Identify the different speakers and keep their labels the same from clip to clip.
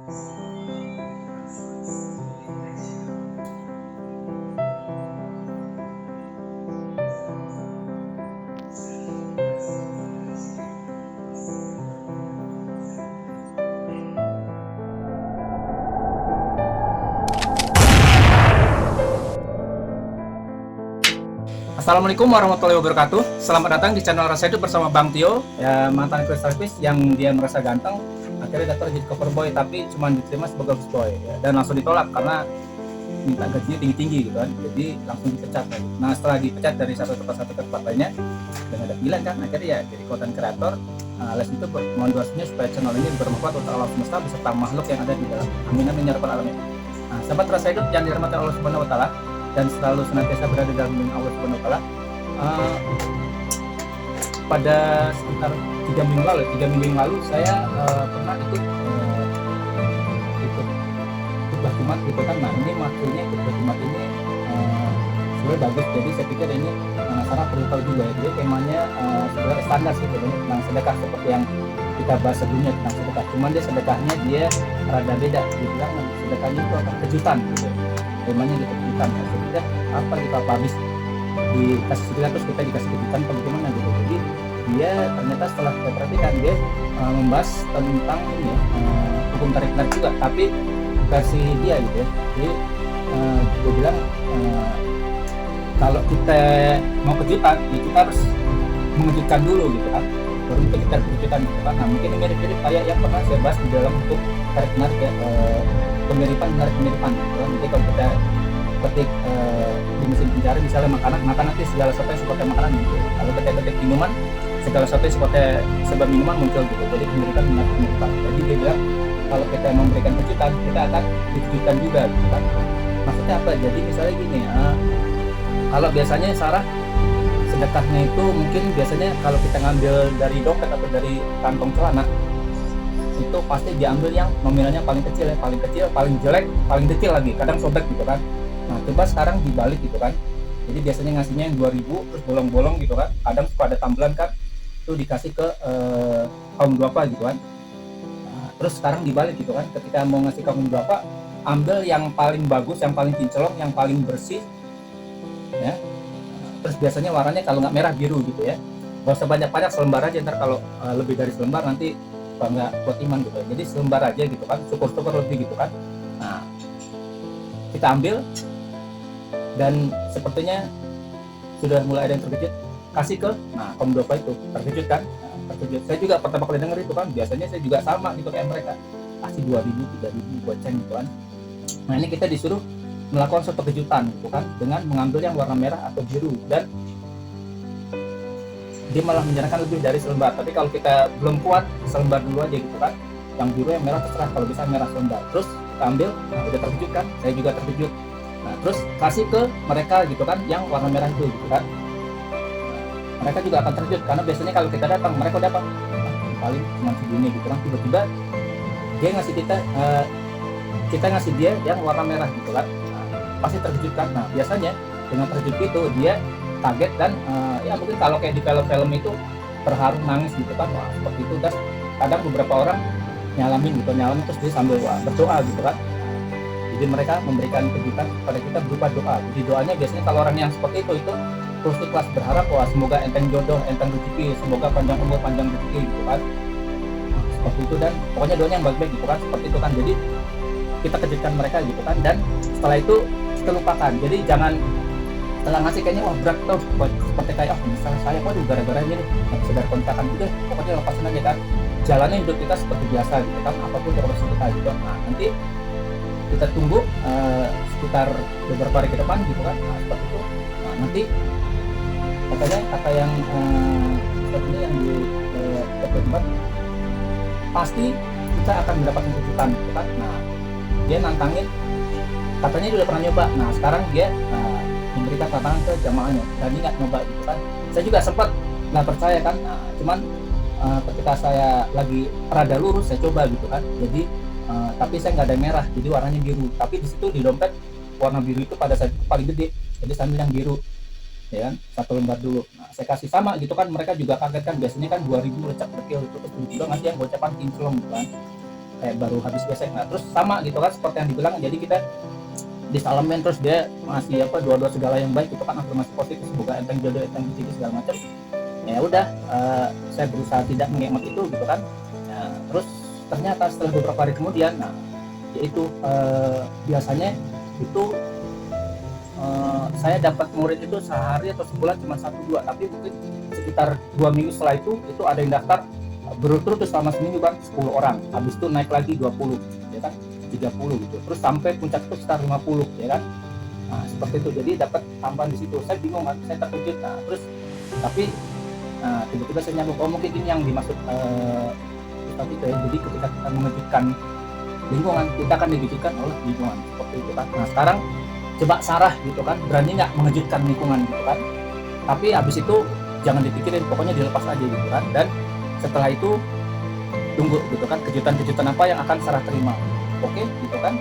Speaker 1: Assalamualaikum warahmatullahi wabarakatuh. Selamat datang di channel Rasa Hidup bersama Bang Tio, ya, mantan service yang dia merasa ganteng, akhirnya daftar jadi cover boy, tapi cuma diterima sebagai house boy, ya, dan langsung ditolak karena minta gajinya tinggi-tinggi gitu kan, jadi langsung dipecat. Nah, setelah dipecat dari satu tempat lainnya dan ada pilihan kan, akhirnya ya jadi konten kreator. Les itu mohon doanya supaya channel ini bermanfaat untuk alam semesta beserta makhluk yang ada di dalam. Amin amin ya rabbal alamin. Nah, sahabat Rasa Hidup yang dirahmati Allah Subhanahu wa taala dan selalu senantiasa berada dalam lindungan Allah Subhanahu wa taala. Pada sekitar 3 minggu yang lalu saya pernah ikut khutbah Jumat gitu kan. Nah, ini maksudnya khutbah Jumat ini sebenarnya bagus, jadi saya pikir ini Sarah perlu tahu juga ya. Jadi temanya sebenarnya standar gitu kan, tentang sedekah seperti yang kita bahas sebelumnya tentang sedekah, cuman dia sedekahnya dia rada beda. Dia bilang sedekahnya itu akan kejutan gitu, temanya gitu, kejutan. Maksudnya apa gitu, apa habis dikasih sedekah terus kita dikasih kejutan atau bagaimana gitu. Jadi dia ternyata setelah saya perhatikan dia membahas tentang ini hukum tarik menarik juga, tapi versi dia gitu ya. Jadi dia bilang kalau kita mau kejutan ya kita harus mengejutkan dulu gitu kan, baru kita kejutan gitu kan. Nah, mungkin mirip-mirip kayak yang pernah saya bahas di dalam hukum tarik menarik ya, pemiripan gitu kan. Jadi kalau kita ketik di mesin pencari misalnya makanan nanti segala sesuatu seperti makanan gitu. Kalau kita ketik minuman, segala sesuatu seperti sebab minuman muncul gitu. Jadi pemiripan. Jadi dia bilang kalau kita memberikan kejutan, kita akan dikejutkan juga gitu kan. Maksudnya apa? Jadi misalnya gini, kalau biasanya Sarah sedekahnya itu mungkin biasanya kalau kita ngambil dari dompet atau dari kantong celana, itu pasti diambil yang nominalnya paling kecil, paling jelek, paling detail lagi, kadang sobek gitu kan. Nah, coba sekarang dibalik gitu kan. Jadi biasanya ngasihnya yang 2000 terus bolong-bolong gitu kan. Kadang suka ada tambelan kan, itu dikasih ke kaum duafa gitu kan. Nah, terus sekarang dibalik gitu kan. Ketika mau ngasih kaum duafa, ambil yang paling bagus, yang paling kinclong, yang paling bersih ya. Terus biasanya warnanya kalau nggak merah biru gitu ya. Gak usah banyak-banyak, selembar aja, ntar kalau lebih dari selembar nanti nggak kuat iman gitu. Jadi selembar aja gitu kan, syukur-syukur lebih gitu kan. Nah, kita ambil dan sepertinya sudah mulai ada yang terkejut, kasih ke kaum duafa itu, terkejut kan. Terkejut. Saya juga pertama kali denger itu kan, biasanya saya juga sama gitu kayak mereka, kasih 2000 3000 goceng gitu kan. Nah, ini kita disuruh melakukan suatu kejutan gitu kan, dengan mengambil yang warna merah atau biru, dan dia malah menyarankan lebih dari selembar. Tapi kalau kita belum kuat, selembar dulu aja gitu kan. Yang biru, yang merah terserah, kalau bisa merah selembar. Terus kita ambil, udah terkejut kan, saya juga terkejut. Nah, terus kasih ke mereka gitu kan, yang warna merah itu gitu kan. Mereka juga akan terkejut karena biasanya kalau kita datang, mereka datang paling cuma segini gitu kan. Tiba-tiba dia ngasih kita ngasih dia yang warna merah gitu kan. Pasti terkejut kan. Nah, biasanya dengan terkejut itu dia kaget dan ya mungkin kalau kayak di film-film itu terharu, nangis gitu kan. Wah, seperti itu. Dan kadang beberapa orang nyalamin terus dia sambil berdoa gitu kan. Jadi mereka memberikan kejutan kepada kita berupa doa. Jadi doanya biasanya kalau orang yang seperti itu terus ikhlas berharap, wah semoga enteng jodoh, enteng rezeki, semoga panjang umur, panjang rezeki gitu kan. Nah, seperti itu, dan pokoknya doanya yang baik-baik gitu kan, seperti itu kan. Jadi kita kejutkan mereka gitu kan, dan setelah itu kita lupakan. Jadi jangan setelah ngasih kayaknya wah berat tuh, seperti kayak misalnya saya waduh gara-gara ini nggak bisa dari kontrakan gitu, pokoknya lepasin aja kan. Jalannya hidup kita seperti biasa gitu kan, apapun terus kita gitu. Nah, nanti kita tunggu sekitar beberapa hari ke depan gitu kan. Nah, seperti itu. Nah, nanti katanya kata yang seperti yang di tempat pasti kita akan mendapatkan kejutan gitu kan. Nah, dia nantangin, katanya dia udah pernah nyoba. Nah, sekarang dia memberikan tantangan ke jamaahnya, dan nggak nyoba gitu kan. Saya juga sempat nggak percaya kan. Nah, cuman ketika saya lagi rada lurus saya coba gitu kan. Jadi tapi saya nggak ada merah, jadi warnanya biru. Tapi di situ di dompet warna biru itu pada saat itu paling gede, jadi sambil yang biru ya kan, satu lembar dulu. Nah, saya kasih sama gitu kan, mereka juga kaget kan, biasanya kan 2000 lecak kecil itu, terus juga ngasih yang gocapan kinclong gitu kan. kayak baru habis gesek. Nah terus sama gitu kan seperti yang dibilang, jadi kita disalamin terus dia masih doa-doa segala yang baik gitu kan, afirmasi positif, semoga enteng jodoh, enteng rezeki segala macam. Ya udah, saya berusaha tidak mengemat itu gitu kan. Nah, terus ternyata setelah beberapa hari kemudian, nah yaitu biasanya itu saya dapat murid itu sehari atau sebulan cuma 1-2, tapi mungkin sekitar 2 minggu setelah itu ada yang daftar berturut-turut selama seminggu kan 10 orang, habis itu naik lagi 20 ya kan, 30 gitu, terus sampai puncak itu sekitar 50 ya kan. Nah seperti itu, jadi dapat tambahan di situ. Saya bingung kan, saya terkejut. Nah terus tapi tiba-tiba saya nyambung, oh mungkin ini yang dimaksud Ustadz itu ya. Jadi ketika kita mengejutkan lingkungan, kita akan dikejutkan oleh lingkungan, seperti itu kan. Nah sekarang coba Sarah gitu kan, berani nggak mengejutkan lingkungan gitu kan, tapi habis itu jangan dipikirin, pokoknya dilepas aja gitu kan. Dan setelah itu tunggu gitu kan, kejutan-kejutan apa yang akan Sarah terima. Oke gitu kan,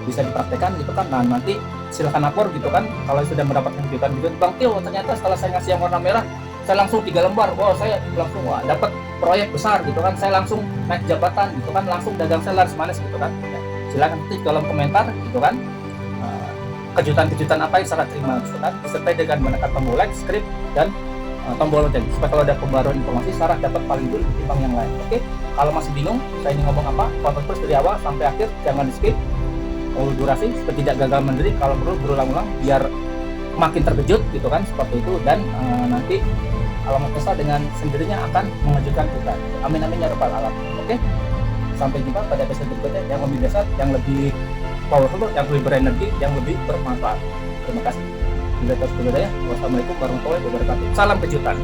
Speaker 1: bisa dipraktekkan gitu kan. Nah nanti silakan lapor gitu kan kalau sudah mendapatkan kejutan gitu. Bang Tio, ternyata setelah saya ngasih yang warna merah, saya langsung 3 lembar, wow saya langsung dapat proyek besar gitu kan, saya langsung naik jabatan gitu kan, langsung dagang saya laris manis gitu kan. Ya, silakan ketik kolom komentar gitu kan, kejutan-kejutan apa yang Sarah terima gitu kan, disertai dengan menekan tombol like, subscribe, dan tombol lonceng supaya kalau ada pembaruan informasi Sarah dapat paling dulu ketimbang yang lain. Oke, kalau masih bingung saya ini ngomong apa, tonton terus dari awal sampai akhir, jangan di skip full durasi supaya tidak gagal mendidik, kalau perlu berulang-ulang biar makin terkejut gitu kan, seperti itu. Dan nanti alamat besar dengan sendirinya akan mengejutkan kita. Amin amin ya rabbal alamin. Oke, sampai jumpa pada episode berikutnya yang lebih dasar, yang lebih powerful, yang lebih berenergi, yang lebih bermanfaat. Terima kasih. Wassalamualaikum warahmatullahi wabarakatuh. Salam kejutan.